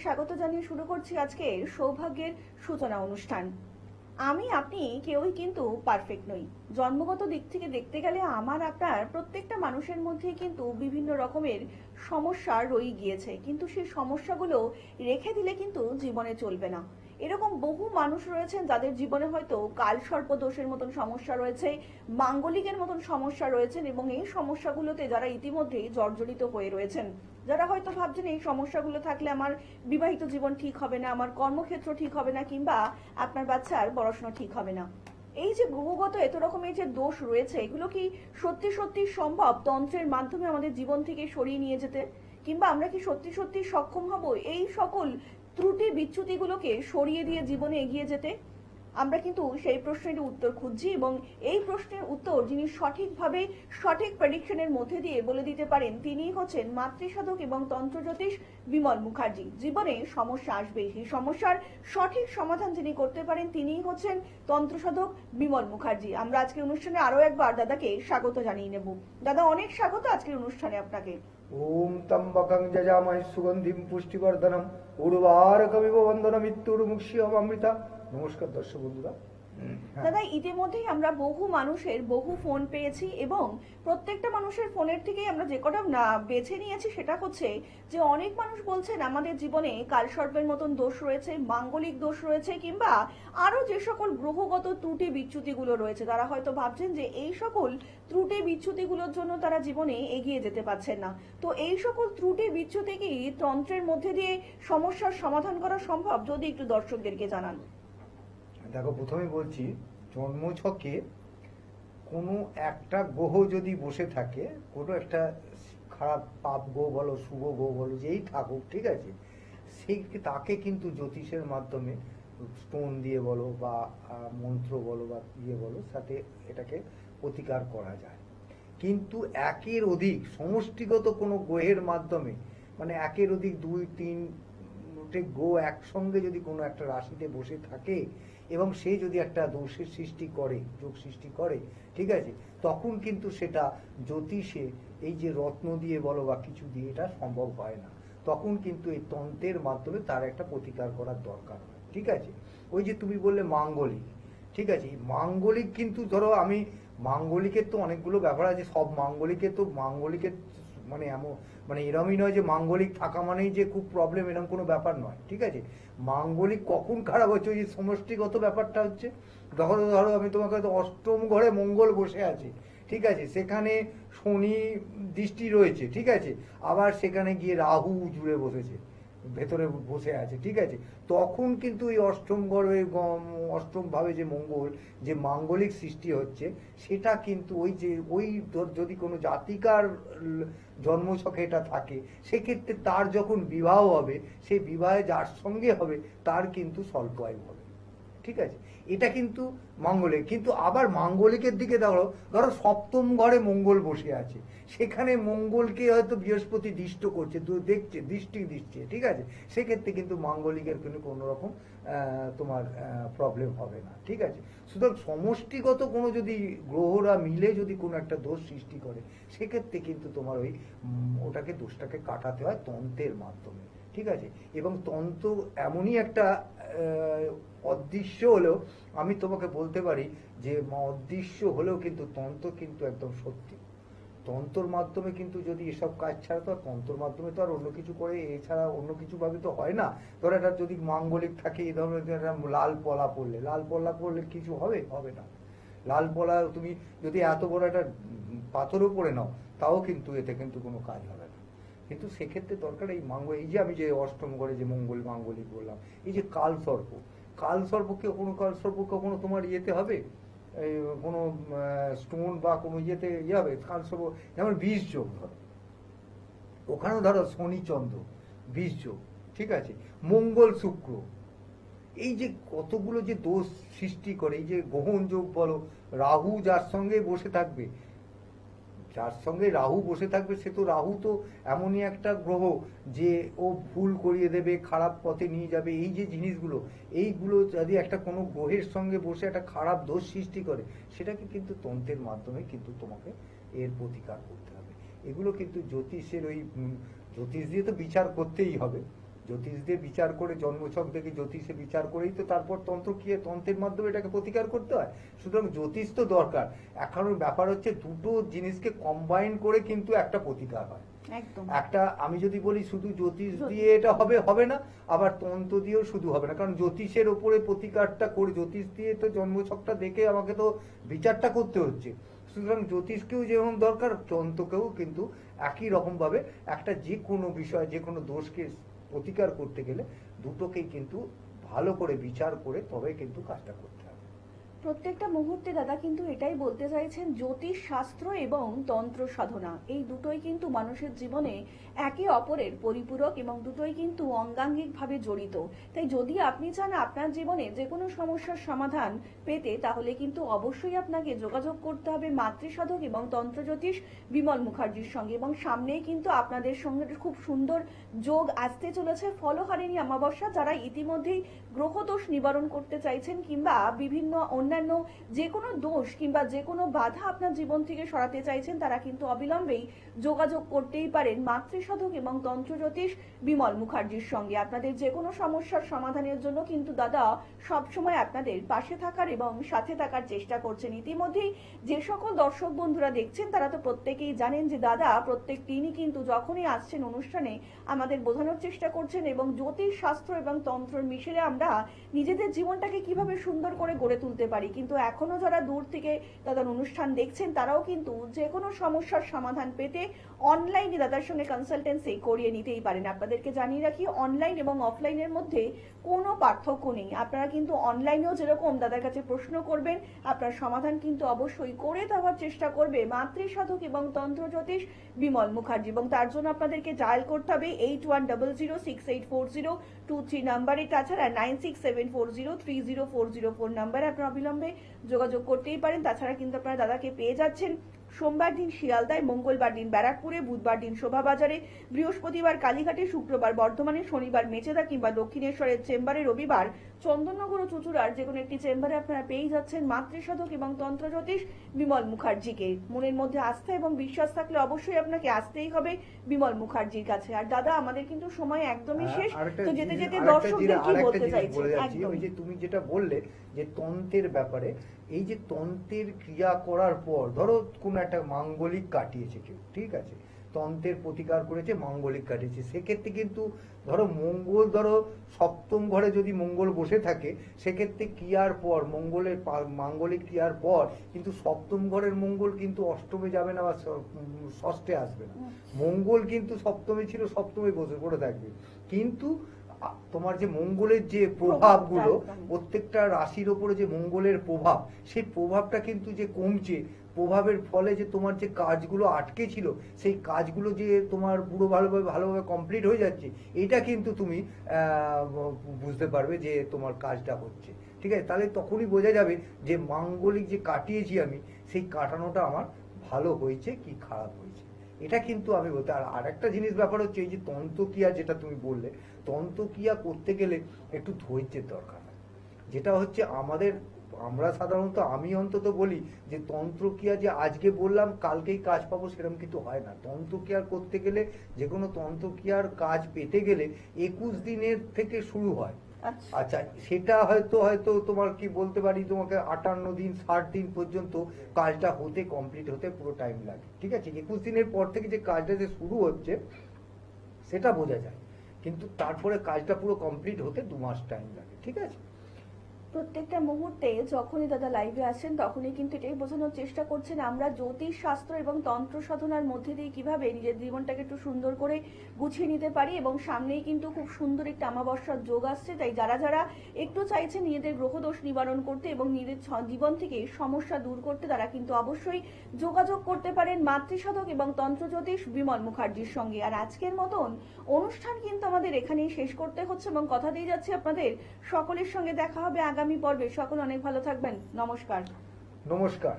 স্বাগত জানিয়ে শুরু করছি আজকের সৌভাগ্যের সূচনা অনুষ্ঠান। আমি আপনি কেউই কিন্তু পারফেক্ট নই। জন্মগত দিক থেকে দেখতে গেলে আমার আপনার প্রত্যেকটা মানুষের মধ্যে কিন্তু বিভিন্ন রকমের সমস্যা রয়ে গিয়েছে, কিন্তু সেই সমস্যাগুলো রেখে দিলে কিন্তু জীবনে চলবে না। এরকম বহু মানুষ রয়েছেন যাদের জীবনে হয়তো কালসর্প দোষের মতন সমস্যা রয়েছে, মাঙ্গলিকের মতন সমস্যা রয়েছেন, এবং এই সমস্যাগুলোতে যারা ইতিমধ্যেই জর্জরিত হয়ে রয়েছেন। যারা হয়তো ভাবছেন এই সমস্যাগুলো থাকলে আমার বিবাহিত জীবন ঠিক হবে না, আমার কর্মক্ষেত্র ঠিক হবে না, কিংবা আপনার বাচ্চার পড়াশোনা ঠিক হবে না। এই যে গ্রহগত এত রকমের যে দোষ রয়েছে, এগুলো কি সত্যি সত্যি সম্ভব তন্ত্রের মাধ্যমে আমাদের জীবন থেকে সরিয়ে নিয়ে যেতে? কিংবা আমরা কি সত্যি সত্যি সক্ষম হব এই সকল ত্রুটি বিচ্যুতিগুলোকে সরিয়ে দিয়ে জীবনে এগিয়ে যেতে? আমরা কিন্তু সেই প্রশ্নের উত্তর খুঁজছি, এবং এই প্রশ্নের উত্তর যিনি সঠিকভাবে সঠিক প্রেডিকশনের মধ্যে দিয়ে বলে দিতে পারেন, তিনিই হচ্ছেন মাতৃসাধক এবং তন্ত্রজ্যোতিষ বিমল মুখার্জি। জীবনে সমস্যা আসবে, সেই সমস্যার সঠিক সমাধান যিনি করতে পারেন, তিনিই হচ্ছেন তন্ত্রসাধক বিমল মুখার্জি। আমরা আজকের অনুষ্ঠানে আরো একবার দাদাকে স্বাগত জানিয়ে নেব। দাদা, অনেক স্বাগত আজকের অনুষ্ঠানে আপনাকে। ওম ত্র্যম্বকং যজামহে সুগন্ধিম পুষ্টিবর্ধনম উর্বারকমিব বন্দনা মৃত্যুর্মুক্ষীয়মামৃতা। নমস্কার দর্শক বন্ধুরা। দাদা, ইতিমধ্যেই আমরা বহু মানুষের বহু ফোন পেয়েছি, এবং প্রত্যেকটা মানুষের ফোনের থেকেই আমরা যে কটা না বেছে নিয়েছি সেটা হচ্ছে যে অনেক মানুষ বলছেন আমাদের জীবনে কালসর্পের মতন দোষ রয়েছে, মাঙ্গলিক দোষ রয়েছে, কিংবা আরো যে সকল গ্রহগত ত্রুটি বিচ্যুতিগুলো রয়েছে, তারা হয়তো ভাবছেন যে এই সকল ত্রুটি বিচ্যুতিগুলোর জন্য তারা জীবনে এগিয়ে যেতে পারছেন না। তো এই সকল ত্রুটি বিচ্যুতি কি তন্ত্রের মধ্যে দিয়ে সমস্যার সমাধান করা সম্ভব? যদি একটু দর্শকদেরকে জানান। দেখো, প্রথমে বলছি, জন্মছকে কোনো একটা গ্রহ যদি বসে থাকে, কোনো একটা খারাপ পাপ গ্রহ বলো, শুভ গ্রহ বলো, যেই থাকুক, ঠিক আছে, সেই তাকে কিন্তু জ্যোতিষের মাধ্যমে স্টোন দিয়ে বলো বা মন্ত্র বলো বা ইয়ে বলো, সাথে এটাকে প্রতিকার করা যায়। কিন্তু একের অধিক সমষ্টিগত কোনো গ্রহের মাধ্যমে, মানে একের অধিক 2-3টে গ্রহ একসঙ্গে যদি কোনো একটা রাশিতে বসে থাকে এবং সে যদি একটা দোষের সৃষ্টি করে, যোগ সৃষ্টি করে, ঠিক আছে, তখন কিন্তু সেটা জ্যোতিষে এই যে রত্ন দিয়ে বলো বা কিছু দিয়ে এটা সম্ভব হয় না। তখন কিন্তু এই তন্ত্রের মাধ্যমে তার একটা প্রতিকার করার দরকার হয়, ঠিক আছে। ওই যে তুমি বললে মাঙ্গলিক, ঠিক আছে, মাঙ্গলিক কিন্তু ধরো আমি মাঙ্গলিকের তো অনেকগুলো ব্যাপার আছে। সব মাঙ্গলিকের মানে এমন মানে এরমই নয় যে মাঙ্গলিক থাকা মানেই যে খুব প্রবলেম, এরকম কোনো ব্যাপার নয়, ঠিক আছে। মাঙ্গলিক কখন খারাপ হচ্ছে, ওই যে সমষ্টিগত ব্যাপারটা হচ্ছে, ধরো ধরো আমি তোমাকে অষ্টম ঘরে মঙ্গল বসে আছে, ঠিক আছে, সেখানে শনি দৃষ্টি রয়েছে, ঠিক আছে, আবার সেখানে গিয়ে রাহু জুড়ে বসেছে, ভেতরে বসে আছে, ঠিক আছে, তখন কিন্তু এই অষ্টম ঘরে অষ্টম ভাবে যে মঙ্গল, যে মাঙ্গলিক সৃষ্টি হচ্ছে, সেটা কিন্তু ওই যে ওই যদি কোনো জাতিকার জন্মছকে এটা থাকে, সেক্ষেত্রে তার যখন বিবাহ হবে, সেই বিবাহে যার সঙ্গে হবে তার কিন্তু স্বল্প আয়ু হবে, ঠিক আছে। এটা কিন্তু মাঙ্গলিক। কিন্তু আবার মাঙ্গলিকের দিকে ধরো ধরো সপ্তম ঘরে মঙ্গল বসে আছে, সেখানে মঙ্গলকে হয়তো বৃহস্পতি দৃষ্ট করছে, দেখছে, দৃষ্টি দিচ্ছে, ঠিক আছে, সেক্ষেত্রে কিন্তু মাঙ্গলিকের কিন্তু কোনো রকম তোমার প্রবলেম হবে না, ঠিক আছে। সুতরাং সমষ্টিগত কোনো যদি গ্রহরা মিলে যদি কোনো একটা দোষ সৃষ্টি করে, সেক্ষেত্রে কিন্তু তোমার ওই ওটাকে দোষটাকে কাটাতে হয় তন্ত্রের মাধ্যমে, ঠিক আছে। এবং তন্ত্র এমনই একটা অদৃশ্য হলেও, আমি তোমাকে বলতে পারি যে অদৃশ্য হলেও কিন্তু তন্ত্র কিন্তু একদম সত্যি। তন্ত্রর মাধ্যমে কিন্তু যদি এসব কাজ ছাড়া, তো তন্ত্রর মাধ্যমে তো আর অন্য কিছু করে এছাড়া অন্য কিছু ভাবে তো হয় না। ধরো এটা যদি মাঙ্গলিক থাকে, এই ধরনের লাল পলা পড়লে কিছু হবে হবে না। লাল পলা তুমি যদি এত বড় একটা পাথরও পড়ে নাও, তাও কিন্তু এতে কিন্তু কোনো কাজ হবে না। কিন্তু সেক্ষেত্রে দরকার এই এই যে আমি যে অষ্টম ঘরে যে মাঙ্গলিক বললাম, এই যে কাল সর্পকে কোনো তোমার ইয়েতে হবে, এই কোনো স্টোন বা কোনো ইয়েতে ইয়ে হবে কাল সর্প, যেমন 20 যোগ ধরো, ওখানেও ধরো শনি চন্দ্র 20 যোগ, ঠিক আছে, মঙ্গল শুক্র, এই যে কতগুলো যে দোষ সৃষ্টি করে, এই যে গ্রহণ যোগ বলো, রাহু যার সঙ্গে বসে থাকবে, সে তো রাহু তো এমনই একটা গ্রহ যে ও ভুল করিয়ে দেবে, খারাপ পথে নিয়ে যাবে। এই যে জিনিসগুলো, এইগুলো যদি একটা কোনো গ্রহের সঙ্গে বসে একটা খারাপ দোষ সৃষ্টি করে, সেটাকে কিন্তু তন্ত্রের মাধ্যমে কিন্তু তোমাকে এর প্রতিকার করতে হবে। এগুলো কিন্তু জ্যোতিষের ওই জ্যোতিষ দিয়ে তো বিচার করতেই হবে, জ্যোতিষ দিয়ে বিচার করে, জন্মছক দেখে জ্যোতিষে বিচার করেই তো তারপর তন্ত্রের মাধ্যমে এটাকে প্রতিকার করতে হয়। সুতরাং জ্যোতিষ তো দরকার। এখন ব্যাপার হচ্ছে দুটো জিনিসকে কম্বাইন করে কিন্তু একটা প্রতিকার হয়। একদম। একটা আমি যদি বলি শুধু জ্যোতিষ দিয়ে এটা হবে না, আবার তন্ত্র দিয়েও শুধু হবে না, কারণ জ্যোতিষের ওপরে প্রতিকারটা করে, জ্যোতিষ দিয়ে তো জন্মছকটা দেখে আমাকে তো বিচারটা করতে হচ্ছে। সুতরাং জ্যোতিষকেও যেমন দরকার, তন্ত্রকেও কিন্তু একই রকম ভাবে একটা যে কোনো বিষয়, যে কোনো দোষকে প্রতিকার করতে গেলে দুটোকেই কিন্তু ভালো করে বিচার করে তবে কিন্তু কাজটা করতে হবে। প্রত্যেকটা মুহূর্তে দাদা কিন্তু এটাই বলতে চাইছেন, জ্যোতিষ শাস্ত্র এবং তন্ত্র সাধনা এই দুটোই কিন্তু মানুষের জীবনে একে অপরের পরিপূরক এবং দুটোই কিন্তু অঙ্গাঙ্গিকভাবে জড়িত। তাই যদি আপনি চান আপনার জীবনে যে কোনো সমস্যার সমাধান পেতে, তাহলে কিন্তু অবশ্যই আপনাকে যোগাযোগ করতে হবে মাতৃসাধক এবং তন্ত্র জ্যোতিষ বিমল মুখার্জির সঙ্গে। এবং সামনেই কিন্তু আপনাদের সঙ্গে খুব সুন্দর যোগ আসতে চলেছে, ফলহারিণী অমাবস্যা। যারা ইতিমধ্যেই গ্রহদোষ নিবারণ করতে চাইছেন কিংবা বিভিন্ন অন্যান্য যে কোনো দোষ কিংবা যে কোনো বাধা আপনার জীবন থেকে সরাতে চাইছেন, তারা কিন্তু অবিলম্বেই যোগাযোগ করতেই পারেন মাতৃসাধক এবং তন্ত্র জ্যোতিষ বিমল মুখার্জির সঙ্গে। আপনাদের যে কোনো সমস্যার সমাধানের জন্য কিন্তু দাদা সবসময় আপনাদের পাশে থাকার এবং সাথে থাকার চেষ্টা করছেন। ইতিমধ্যেই যে সকল দর্শক বন্ধুরা দেখছেন তারা তো প্রত্যেকেই জানেন যে দাদা প্রত্যেক দিনই কিন্তু যখনই আসছেন অনুষ্ঠানে আমাদের বোঝানোর চেষ্টা করছেন এবং জ্যোতিষ শাস্ত্র এবং তন্ত্রের মিশেলে আমরা নিজেদের জীবনটাকে কিভাবে সুন্দর করে গড়ে তুলতে পারি। কিন্তু এখনো যারা দূর থেকে দাদার অনুষ্ঠান দেখছেন তারাও কিন্তু যে কোনো সমস্যার সমাধান পেতে অনলাইনে দাদার সঙ্গে কনসালটেন্সি করিয়ে নিতেই পারেন। আপনাদেরকে জানিয়ে রাখি, অনলাইন এবং অফলাইনের মধ্যে কোনো পার্থক্য নেই। আপনারা কিন্তু অনলাইনেও যেরকম দাদার কাছে প্রশ্ন করবেন, আপনার সমাধান কিন্তু অবশ্যই করে দেওয়ার চেষ্টা করবে মাতৃসাধক এবং তন্ত্র জ্যোতিষ বিমল মুখার্জি। এবং তার জন্য আপনাদেরকে ডায়াল করতে হবে 8100684023 নাম্বারে, তাছাড়া 9674030404 নাম্বারে আপনারা অবিলম্বে যোগাযোগ করতেই পারেন। তাছাড়া কিন্তু আপনারা দাদাকে পেয়ে যাচ্ছেন সোমবার দিন শিয়ালদায়, মঙ্গলবার দিন ব্যারাকপুরে, বুধবার দিন শোভাবাজারে, বৃহস্পতিবার কালীঘাটে, শুক্রবার বর্ধমানে, শনিবার মেচেদা কিংবা দক্ষিণেশ্বরের চেম্বারে, রবিবার চন্দননগর ও চুচুড়ার যে কোনো একটি চেম্বারে আপনারা পেয়ে যাচ্ছেন মাতৃসাধক এবং তন্ত্র জ্যোতিষ বিমল মুখার্জিকে। মনের মধ্যে আস্থা এবং বিশ্বাস থাকলে অবশ্যই আপনাকে আসতেই হবে বিমল মুখার্জির কাছে। আর দাদা আমাদের কিন্তু সময় একদমই শেষ, তো যেতে যেতে দর্শকদের কি বলতে চাইছেন? একদম। ওই যে তুমি যেটা বললে যে তন্ত্রের ব্যাপারে, এই যে তন্ত্রের ক্রিয়া করার পর ধরো কোন একটা মাঙ্গলিক কাটিয়েছে কেউ, ঠিক আছে, তন্ত্রের প্রতিকার করেছে, মাঙ্গলিক কাটিয়েছে, সেক্ষেত্রে কিন্তু ধরো ধরো সপ্তম ঘরে যদি মঙ্গল বসে থাকে, সেক্ষেত্রে ক্রিয়ার পর মাঙ্গলিক ক্রিয়ার পর কিন্তু সপ্তম ঘরের মঙ্গল কিন্তু অষ্টমে যাবে না বা ষষ্ঠে আসবে না। মঙ্গল কিন্তু সপ্তমে ছিল, সপ্তমে বসে পড়ে থাকবে। কিন্তু তোমার যে মঙ্গলের যে প্রভাবগুলো, প্রত্যেকটা রাশির ওপরে যে মঙ্গলের প্রভাব, সেই প্রভাবটা কিন্তু যে কমছে, প্রভাবের ফলে যে তোমার যে কাজগুলো আটকে ছিল, সেই কাজগুলো যে তোমার পুরো ভালোভাবে কমপ্লিট হয়ে যাচ্ছে, এটা কিন্তু তুমি বুঝতে পারবে যে তোমার কাজটা হচ্ছে, ঠিক আছে। তাহলে তখনই বোঝা যাবে যে মাঙ্গলিক যে কাটিয়েছি আমি, সেই কাটানোটা আমার ভালো হয়েছে কি খারাপ হয়েছে, এটা কিন্তু আমি বলতে। আর একটা জিনিস ব্যাপার হচ্ছে এই যে তন্ত্রক্রিয়া যেটা তুমি বললে, তন্ত্রক্রিয়া করতে গেলে একটু ধৈর্যের দরকার হয়। যেটা হচ্ছে আমরা সাধারণত, আমি অন্তত বলি যে তন্ত্রক্রিয়া যে আজকে বললাম কালকেই কাজ পাবো সেরকম কিন্তু হয় না। তন্ত্রক্রিয়া করতে গেলে, যে কোনো তন্ত্রক্রিয়ার কাজ পেতে গেলে 21 দিনের থেকে শুরু হয়। আচ্ছা, সেটা হয়তো তোমার কি বলতে পারি, তোমাকে 58 দিন 60 দিন পর্যন্ত কাজটা কমপ্লিট হতে পুরো টাইম লাগে, ঠিক আছে। 21 দিনের পর থেকে যে কাজটা যে শুরু হচ্ছে সেটা বোঝা যায়, কিন্তু তারপরে কাজটা পুরো কমপ্লিট হতে 2 মাস টাইম লাগে, ঠিক আছে। প্রত্যেকটা মুহূর্তে যখনই দাদা লাইভে আসেন তখনই কিন্তু এটাই বোঝানোর চেষ্টা করছেন আমরা জ্যোতিষ শাস্ত্র এবং তন্ত্র সাধনার মধ্যে দিয়ে কিভাবে নিজের জীবনটাকে একটু সুন্দর করে গুছিয়ে নিতে পারি। এবং সামনেই কিন্তু খুব সুন্দর একটা অমাবস্যার যোগ আসছে, তাই যারা যারা একটু চাইছেন নিজেদের গ্রহদোষ নিবারণ করতে এবং নিজের জীবন থেকে সমস্যা দূর করতে, তারা কিন্তু অবশ্যই যোগাযোগ করতে পারেন মাতৃসাধক এবং তন্ত্র জ্যোতিষ বিমল মুখার্জির সঙ্গে। আর আজকের মতন অনুষ্ঠান কিন্তু আমাদের এখানেই শেষ করতে হচ্ছে এবং কথা দিয়ে যাচ্ছি আপনাদের সকলের সঙ্গে দেখা হবে আগামী পর্বে। সকল অনেক ভালো থাকবেন। নমস্কার। নমস্কার।